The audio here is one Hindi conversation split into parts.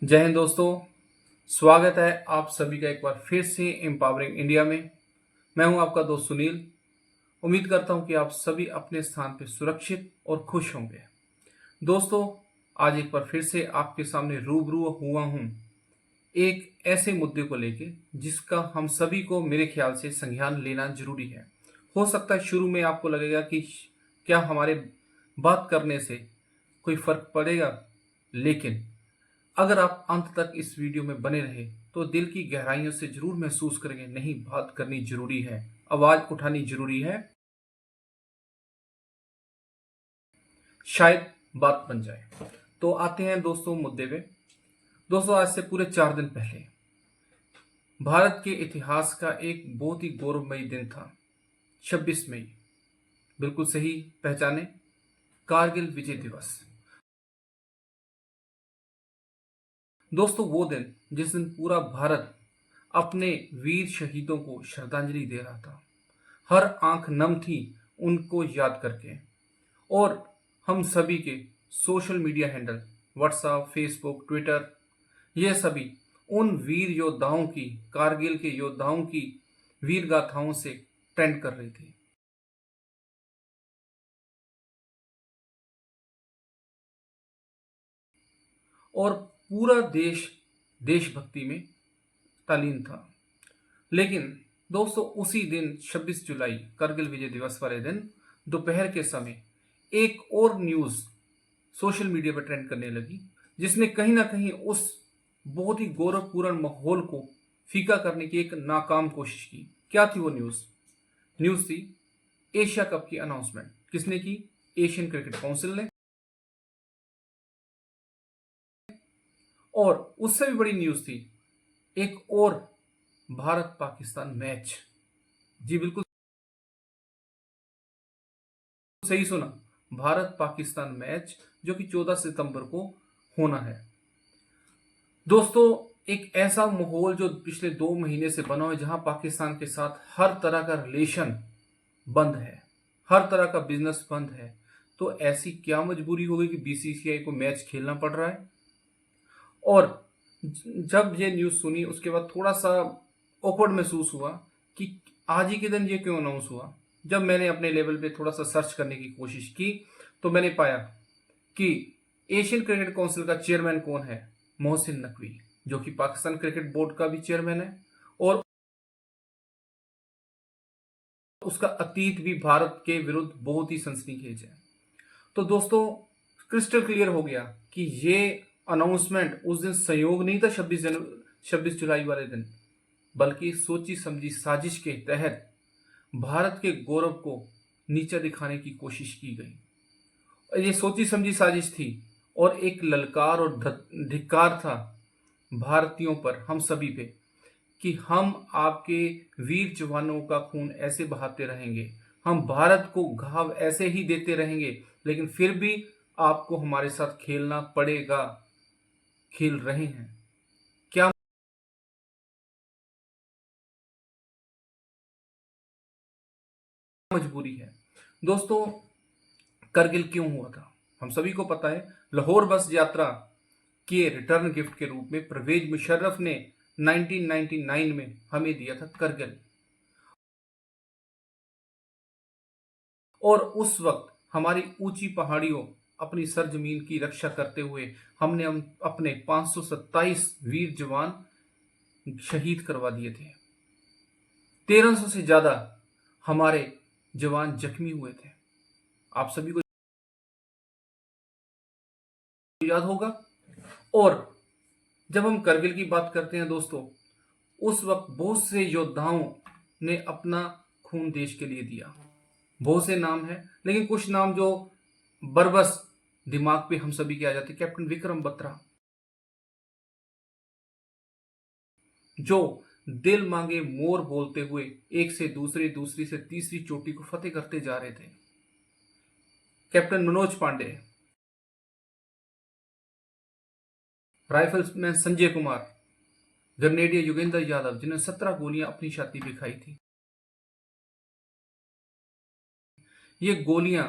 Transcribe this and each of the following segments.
जय हिंद दोस्तों। स्वागत है आप सभी का एक बार फिर से एम्पावरिंग इंडिया में। मैं हूं आपका दोस्त सुनील। उम्मीद करता हूं कि आप सभी अपने स्थान पर सुरक्षित और खुश होंगे। दोस्तों, आज एक बार फिर से आपके सामने रूबरू हुआ हूं एक ऐसे मुद्दे को लेके जिसका हम सभी को मेरे ख्याल से संज्ञान लेना जरूरी है। हो सकता है शुरू में आपको लगेगा कि क्या हमारे बात करने से कोई फर्क पड़ेगा, लेकिन अगर आप अंत तक इस वीडियो में बने रहे तो दिल की गहराइयों से जरूर महसूस करेंगे, नहीं, बात करनी जरूरी है, आवाज उठानी जरूरी है, शायद बात बन जाए। तो आते हैं दोस्तों मुद्दे पे। दोस्तों, आज से पूरे 4 दिन पहले भारत के इतिहास का एक बहुत ही गौरवमयी दिन था। 26 मई, बिल्कुल सही पहचाने, कारगिल विजय दिवस। दोस्तों, वो दिन जिस दिन पूरा भारत अपने वीर शहीदों को श्रद्धांजलि दे रहा था। हर आंख नम थी उनको याद करके। और हम सभी के social media handle, WhatsApp, Facebook, Twitter, ये सभी उन वीर योद्धाओं की, कारगिल के योद्धाओं की वीर गाथाओं से ट्रेंड कर रही थी। और पूरा देश देशभक्ति में तल्लीन था। लेकिन दोस्तों, उसी दिन 26 जुलाई कारगिल विजय दिवस वाले दिन दोपहर के समय एक और न्यूज सोशल मीडिया पर ट्रेंड करने लगी, जिसने कहीं ना कहीं उस बहुत ही गौरवपूर्ण माहौल को फीका करने की एक नाकाम कोशिश की। क्या थी वो न्यूज? न्यूज थी एशिया कप की अनाउंसमेंट। किसने की? एशियन क्रिकेट काउंसिल ने। और उससे भी बड़ी न्यूज थी एक और भारत पाकिस्तान मैच। जी बिल्कुल सही सुना, भारत पाकिस्तान मैच, जो कि 14 सितंबर को होना है। दोस्तों, एक ऐसा माहौल जो पिछले 2 महीने से बना हुआ है, जहां पाकिस्तान के साथ हर तरह का रिलेशन बंद है, हर तरह का बिजनेस बंद है। तो ऐसी क्या मजबूरी हो गई कि बीसीसीआई को मैच खेलना पड़ रहा है? और जब ये न्यूज सुनी उसके बाद थोड़ा सा ऑकवर्ड महसूस हुआ कि आज ही के दिन ये क्यों अनाउंस हुआ। जब मैंने अपने लेवल पे थोड़ा सा सर्च करने की कोशिश की तो मैंने पाया कि एशियन क्रिकेट काउंसिल का चेयरमैन कौन है? मोहसिन नकवी, जो कि पाकिस्तान क्रिकेट बोर्ड का भी चेयरमैन है। और उसका अतीत भी भारत के विरुद्ध बहुत ही सनसनीखेज है। तो दोस्तों, क्रिस्टल क्लियर हो गया कि ये अनाउंसमेंट उस दिन संयोग नहीं था, 26 जुलाई वाले दिन, बल्कि सोची समझी साजिश के तहत भारत के गौरव को नीचा दिखाने की कोशिश की गई। ये सोची समझी साजिश थी और एक ललकार और धिक्कार था भारतीयों पर, हम सभी पे, कि हम आपके वीर जवानों का खून ऐसे बहाते रहेंगे, हम भारत को घाव ऐसे ही देते रहेंगे, लेकिन फिर भी आपको हमारे साथ खेलना पड़ेगा। खेल रहे हैं, क्या मजबूरी है? दोस्तों, करगिल क्यों हुआ था हम सभी को पता है। लाहौर बस यात्रा के रिटर्न गिफ्ट के रूप में परवेज मुशर्रफ ने 1999 में हमें दिया था करगिल। और उस वक्त हमारी ऊंची पहाड़ियों, अपनी सरजमीन की रक्षा करते हुए हम अपने 527 वीर जवान शहीद करवा दिए थे। 1300 से ज्यादा हमारे जवान जख्मी हुए थे। आप सभी को याद होगा। और जब हम करगिल की बात करते हैं दोस्तों, उस वक्त बहुत से योद्धाओं ने अपना खून देश के लिए दिया। बहुत से नाम हैं, लेकिन कुछ नाम जो बरबस दिमाग पे हम सभी के आ जाते। कैप्टन विक्रम बत्रा, जो दिल मांगे मोर बोलते हुए एक से दूसरी, दूसरी से तीसरी चोटी को फतेह करते जा रहे थे। कैप्टन मनोज पांडे, राइफल्समैन संजय कुमार, ग्रेनेडियर योगेंद्र यादव, जिन्होंने 17 गोलियां अपनी छाती पे खाई थी। ये गोलियां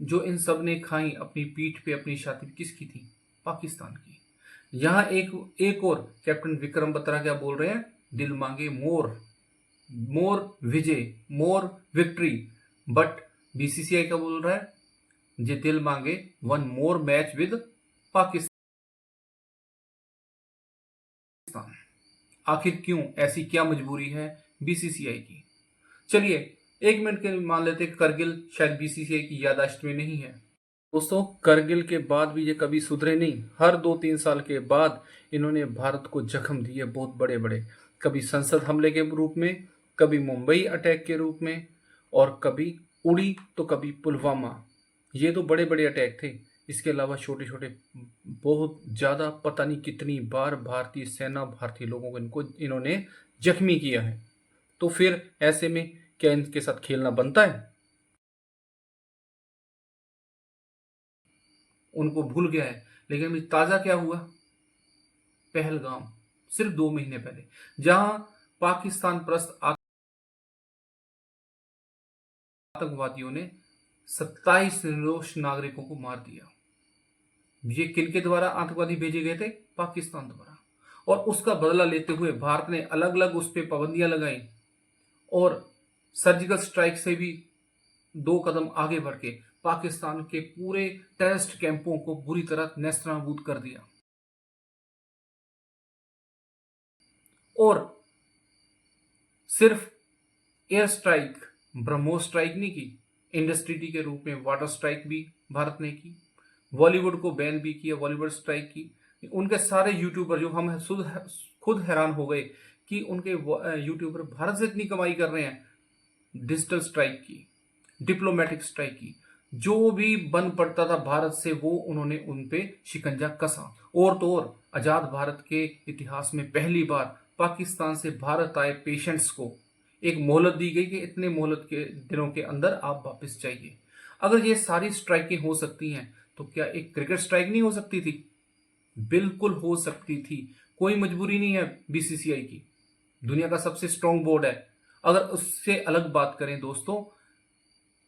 जो इन सब ने खाई अपनी पीठ पे, अपनी छाती पे, किसकी थी? पाकिस्तान की। यहां एक और कैप्टन विक्रम बत्रा क्या बोल रहे हैं, दिल मांगे मोर, मोर विजय, मोर विक्ट्री। बट बीसीसीआई क्या बोल रहा है, जे दिल मांगे one more match with Pakistan. आखिर क्यों, ऐसी क्या मजबूरी है बीसीसीआई की? चलिए 1 मिनट के मान लेते करगिल शायद बीसीसीआई की याददाश्त में नहीं है। दोस्तों करगिल के बाद भी ये कभी सुधरे नहीं। हर 2-3 साल के बाद इन्होंने भारत को जख्म दिए बहुत बड़े बड़े, कभी संसद हमले के रूप में, कभी मुंबई अटैक के रूप में, और कभी उड़ी तो कभी पुलवामा। ये तो बड़े बड़े अटैक थे। इसके अलावा छोटे छोटे बहुत ज़्यादा, पता नहीं कितनी बार भारतीय सेना, भारतीय लोगों को इन्होंने जख्मी किया है। तो फिर ऐसे में क्या इनके साथ खेलना बनता है? उनको भूल गया है। लेकिन अभी ताज़ा क्या हुआ, पहलगाम, सिर्फ 2 महीने पहले, जहां पाकिस्तान प्रस्त आतंकवादियों ने 27 निर्दोष नागरिकों को मार दिया। ये किनके द्वारा आतंकवादी भेजे गए थे? पाकिस्तान द्वारा। और उसका बदला लेते हुए भारत ने अलग अलग उस पर पाबंदियां लगाई और सर्जिकल स्ट्राइक से भी 2 कदम आगे बढ़ के पाकिस्तान के पूरे टेररिस्ट कैंपों को बुरी तरह नेस्तनाबूद कर दिया। और सिर्फ एयर स्ट्राइक, ब्रह्मोस स्ट्राइक नहीं की, इंडस्ट्री के रूप में वाटर स्ट्राइक भी भारत ने की, बॉलीवुड को बैन भी किया, बॉलीवुड स्ट्राइक की। उनके सारे यूट्यूबर, जो हम खुद हैरान हो गए कि उनके यूट्यूबर भारत से इतनी कमाई कर रहे हैं, डिजिटल स्ट्राइक की, डिप्लोमेटिक स्ट्राइक की, जो भी बन पड़ता था भारत से वो उन्होंने उन पे शिकंजा कसा। और तो और आजाद भारत के इतिहास में पहली बार पाकिस्तान से भारत आए पेशेंट्स को एक मोहलत दी गई कि इतने मोहलत के दिनों के अंदर आप वापस जाइए। अगर ये सारी स्ट्राइकें हो सकती हैं तो क्या एक क्रिकेट स्ट्राइक नहीं हो सकती थी? बिल्कुल हो सकती थी। कोई मजबूरी नहीं है बीसीसीआई की, दुनिया का सबसे स्ट्रांग बोर्ड है। अगर उससे अलग बात करें दोस्तों,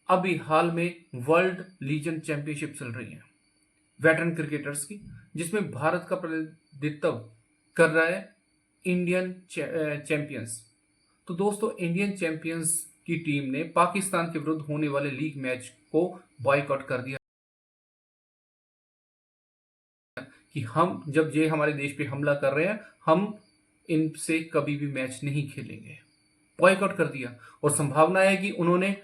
अभी हाल में वर्ल्ड लीजेंड चैंपियनशिप चल रही है वेटरन क्रिकेटर्स की, जिसमें भारत का प्रतिनिधित्व कर रहा है इंडियन चैंपियंस। तो दोस्तों इंडियन चैंपियंस की टीम ने पाकिस्तान के विरुद्ध होने वाले लीग मैच को बॉयकॉट कर दिया कि हम जब ये हमारे देश पे हमला कर रहे हैं, हम इनसे कभी भी मैच नहीं खेलेंगे। बॉयकॉट कर दिया। और संभावना है कि उन्होंने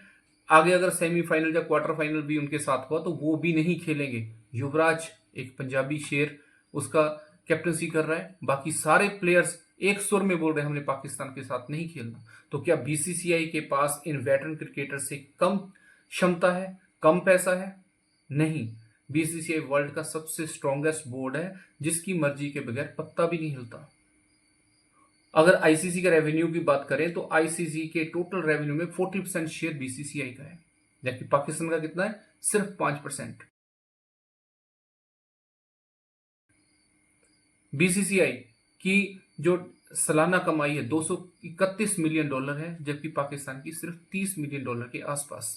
आगे अगर सेमीफाइनल या क्वार्टर फाइनल भी उनके साथ हुआ तो वो भी नहीं खेलेंगे। युवराज एक पंजाबी शेर, उसका कैप्टनसी कर रहा है, बाकी सारे प्लेयर्स एक सुर में बोल रहे हैं हमने पाकिस्तान के साथ नहीं खेलना। तो क्या बीसीसीआई के पास इन वेटरन क्रिकेटर से कम क्षमता है, कम पैसा है? नहीं, बीसीसीआई वर्ल्ड का सबसे स्ट्रॉन्गेस्ट बोर्ड है जिसकी मर्जी के बगैर पत्ता भी नहीं हिलता। अगर आईसीसी का रेवेन्यू की बात करें तो आईसीसी के टोटल रेवेन्यू में 40% शेयर बीसीसीआई का है, जबकि पाकिस्तान का कितना है? सिर्फ 5%। बीसीसीआई की जो सालाना कमाई है $231 मिलियन है, जबकि पाकिस्तान की सिर्फ $30 मिलियन के आसपास।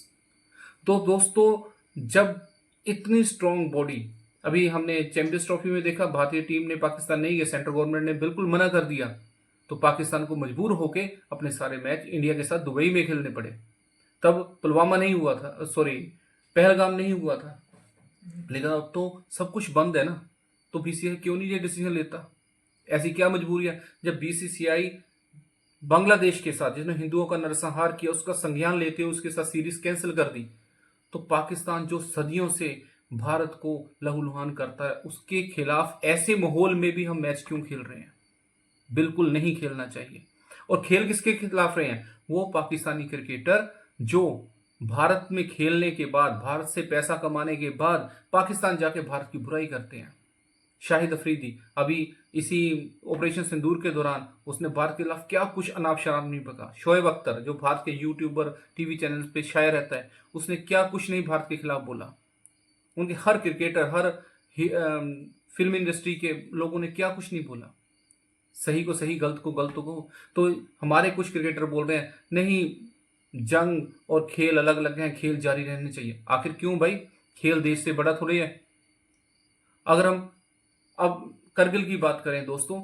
तो दोस्तों जब इतनी स्ट्रॉन्ग बॉडी, अभी हमने चैंपियंस ट्रॉफी में देखा भारतीय टीम ने पाकिस्तान नहीं गया, सेंट्रल गवर्नमेंट ने बिल्कुल मना कर दिया, तो पाकिस्तान को मजबूर होके अपने सारे मैच इंडिया के साथ दुबई में खेलने पड़े। तब पुलवामा नहीं हुआ था, सॉरी पहलगाम नहीं हुआ था। लेकिन अब तो सब कुछ बंद है ना, तो बीसीसीआई क्यों नहीं ये डिसीजन लेता? ऐसी क्या मजबूरी है? जब बीसीसीआई बांग्लादेश के साथ, जिसने हिंदुओं का नरसंहार किया, उसका संज्ञान लेते हुए उसके साथ सीरीज कैंसिल कर दी, तो पाकिस्तान जो सदियों से भारत को लहूलुहान करता है, उसके खिलाफ ऐसे माहौल में भी हम मैच क्यों खेल रहे हैं? बिल्कुल नहीं खेलना चाहिए। और खेल किसके खिलाफ रहे हैं? वो पाकिस्तानी क्रिकेटर जो भारत में खेलने के बाद, भारत से पैसा कमाने के बाद पाकिस्तान जाके भारत की बुराई करते हैं। शाहिद अफरीदी अभी इसी ऑपरेशन सिंदूर के दौरान उसने भारत के खिलाफ क्या कुछ अनाप शराब नहीं बका। शोएब अख्तर जो भारत के यूट्यूबर, टीवी चैनल पे शायर रहता है, उसने क्या कुछ नहीं भारत के खिलाफ बोला। उनके हर क्रिकेटर, हर फिल्म इंडस्ट्री के लोगों ने क्या कुछ नहीं बोला। सही को सही, गलत को गलत को। तो हमारे कुछ क्रिकेटर बोल रहे हैं नहीं, जंग और खेल अलग अलग हैं, खेल जारी रहने चाहिए। आखिर क्यों भाई? खेल देश से बड़ा थोड़ी है। अगर हम अब करगिल की बात करें दोस्तों,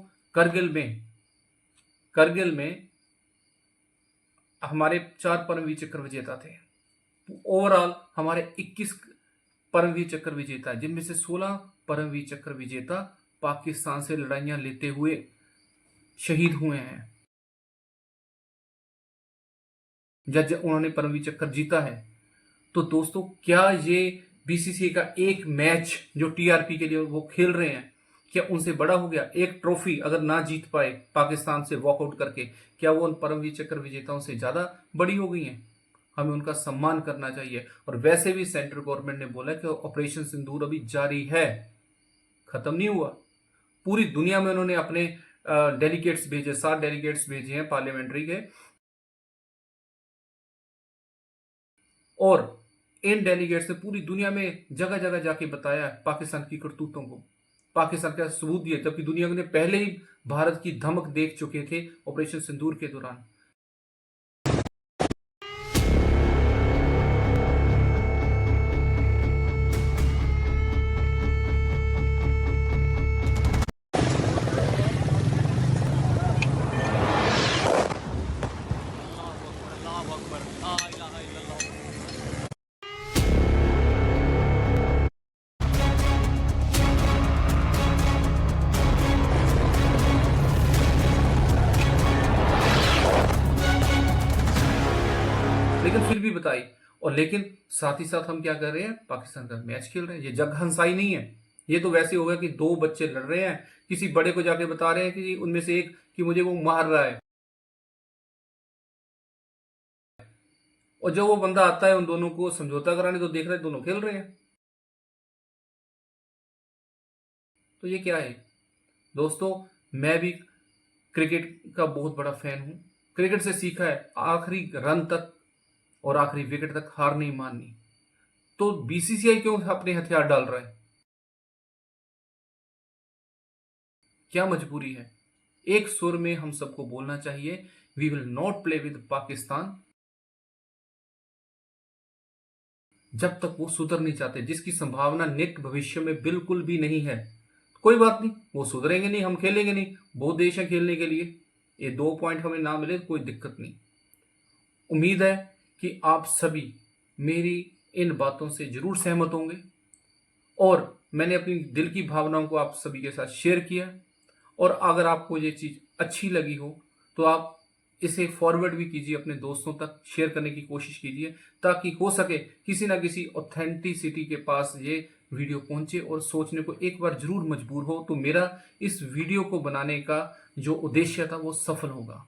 करगिल में हमारे 4 परमवीर चक्र विजेता थे। ओवरऑल हमारे 21 परमवीर चक्र विजेता, जिनमें से 16 परमवीर चक्र विजेता पाकिस्तान से लड़ाइयां लेते हुए शहीद हुए हैं, जब उन्होंने परमवीर चक्र जीता है। तो दोस्तों, क्या ये बीसीसीआई का एक मैच जो टीआरपी के लिए वो खेल रहे हैं, क्या उनसे बड़ा हो गया? एक ट्रॉफी अगर ना जीत पाए पाकिस्तान से वॉकआउट करके, क्या वो उन परमवीर चक्र विजेताओं से ज्यादा बड़ी हो गई हैं? हमें उनका सम्मान करना चाहिए। और वैसे भी सेंट्रल गवर्नमेंट ने बोला कि ऑपरेशन सिंदूर अभी जारी है, खत्म नहीं हुआ। पूरी दुनिया में उन्होंने अपने डेलीगेट्स भेजे, 7 डेलीगेट्स भेजे हैं पार्लियामेंट्री के, और इन डेलीगेट्स ने पूरी दुनिया में जगह जगह जाके बताया पाकिस्तान की करतूतों को, पाकिस्तान का सबूत दिया, जबकि दुनिया ने पहले ही भारत की धमक देख चुके थे ऑपरेशन सिंदूर के दौरान। लेकिन फिर भी बताई, और लेकिन साथ ही साथ हम क्या कर रहे हैं, पाकिस्तान का मैच खेल रहे हैं। ये जग हंसाई नहीं है, ये तो वैसे हो गया कि 2 बच्चे लड़ रहे हैं, किसी बड़े को जाके बता रहे हैं कि उनमें से एक कि मुझे वो मार रहा है, और जब वो बंदा आता है उन दोनों को समझौता कराने, तो देख रहे हैं दोनों खेल रहे हैं। तो ये क्या है दोस्तों? मैं भी क्रिकेट का बहुत बड़ा फैन हूं, क्रिकेट से सीखा है आखिरी रन तक और आखिरी विकेट तक हार नहीं माननी। तो बीसीसीआई क्यों अपने हथियार डाल रहा है? क्या मजबूरी है? एक सुर में हम सबको बोलना चाहिए, we will not play with Pakistan जब तक वो सुधर नहीं चाहते, जिसकी संभावना निकट भविष्य में बिल्कुल भी नहीं है। कोई बात नहीं, वो सुधरेंगे नहीं, हम खेलेंगे नहीं, बहुत देश है खेलने के लिए। ये 2 पॉइंट हमें ना मिले कोई दिक्कत नहीं। उम्मीद है कि आप सभी मेरी इन बातों से जरूर सहमत होंगे, और मैंने अपनी दिल की भावनाओं को आप सभी के साथ शेयर किया। और अगर आपको ये चीज़ अच्छी लगी हो तो आप इसे फॉरवर्ड भी कीजिए, अपने दोस्तों तक शेयर करने की कोशिश कीजिए, ताकि हो सके किसी ना किसी ऑथेंटिसिटी के पास ये वीडियो पहुंचे और सोचने को एक बार जरूर मजबूर हो। तो मेरा इस वीडियो को बनाने का जो उद्देश्य था वो सफल होगा।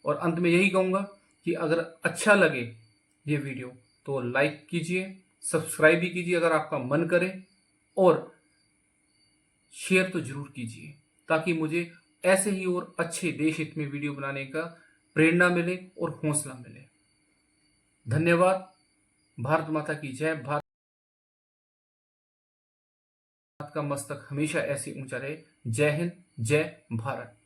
और अंत में यही कहूँगा कि अगर अच्छा लगे ये वीडियो तो लाइक कीजिए, सब्सक्राइब भी कीजिए अगर आपका मन करे, और शेयर तो जरूर कीजिए, ताकि मुझे ऐसे ही और अच्छे देश हित में वीडियो बनाने का प्रेरणा मिले और हौसला मिले। धन्यवाद। भारत माता की जय। भारत का मस्तक हमेशा ऐसे ऊंचा रहे। जय हिंद, जय भारत।